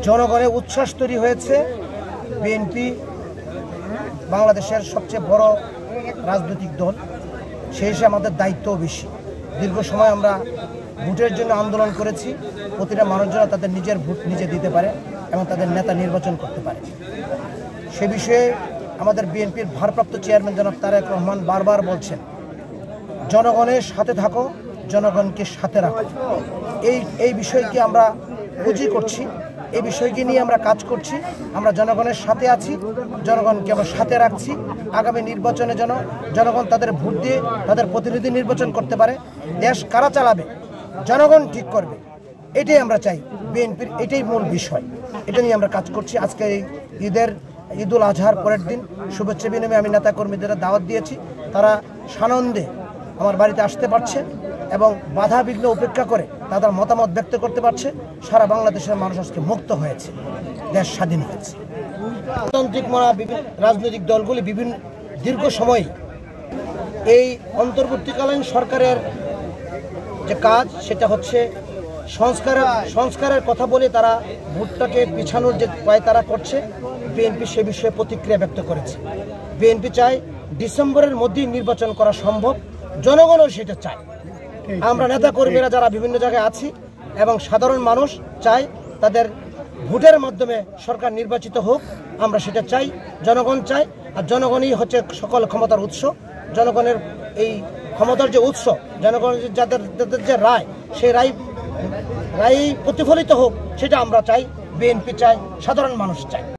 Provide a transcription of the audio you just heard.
জনগণের উচ্ছ্বাস তৈরি হয়েছে। বিএনপি বাংলাদেশের সবচেয়ে বড় রাজনৈতিক দল, সেই হিসেবে আমাদের দায়িত্বও বেশি। দীর্ঘ সময় আমরা ভোটের জন্য আন্দোলন করেছি। প্রতিটা মানুষ যেন তাদের নিজের ভোট নিজে দিতে পারে এবং তাদের নেতা নির্বাচন করতে পারে। সে বিষয়ে আমাদের বিএনপির ভারপ্রাপ্ত চেয়ারম্যান জনাব তারেক রহমান বারবার বলছেন, জনগণের সাথে থাকো, জনগণকে সাথে রাখো। এই বিষয়কে আমরা পুঁজি করছি, এই বিষয়কে নিয়ে আমরা কাজ করছি। আমরা জনগণের সাথে আছি, জনগণকে আমরা সাথে রাখছি। আগামী নির্বাচনে যেন জনগণ তাদের ভোট দিয়ে তাদের প্রতিনিধি নির্বাচন করতে পারে। দেশ কারা চালাবে জনগণ ঠিক করবে, এটাই আমরা চাই। বিএনপির এটাই মূল বিষয়, এটা নিয়ে আমরা কাজ করছি। আজকে এই ঈদুল আজহার পরের দিন শুভেচ্ছা বিনিময়ে আমি নেতা কর্মীদের দাওয়াত দিয়েছি। তারা সানন্দে আমার বাড়িতে আসতে পারছে এবং বাধা বিঘ্ন উপেক্ষা করে তাদের মতামত ব্যক্ত করতে পারছে। সারা বাংলাদেশের মানুষ আজকে মুক্ত হয়েছে, দেশ স্বাধীন হয়েছে। গণতান্ত্রিক রাজনৈতিক দলগুলি বিভিন্ন দীর্ঘ সময় এই অন্তর্বর্তীকালীন সরকারের যে কাজ, সেটা হচ্ছে সংস্কারের কথা বলে তারা ভোটটাকে পিছানোর যে উপায় তারা করছে। বিএনপি সে বিষয়ে প্রতিক্রিয়া ব্যক্ত করেছে। বিএনপি চায় ডিসেম্বরের মধ্যেই নির্বাচন করা সম্ভব, জনগণও সেটা চায়। আমরা নেতা কর্মীরা যারা বিভিন্ন জায়গায় আছি এবং সাধারণ মানুষ চায় তাদের ভোটের মাধ্যমে সরকার নির্বাচিত হোক, আমরা সেটা চাই, জনগণ চায়। আর জনগণই হচ্ছে সকল ক্ষমতার উৎস। জনগণের এই ক্ষমতার যে উৎস, জনগণের যাদের যে রায়, সেই রায় প্রতিফলিত হোক, সেটা আমরা চাই, বিএনপি চাই, সাধারণ মানুষ চাই।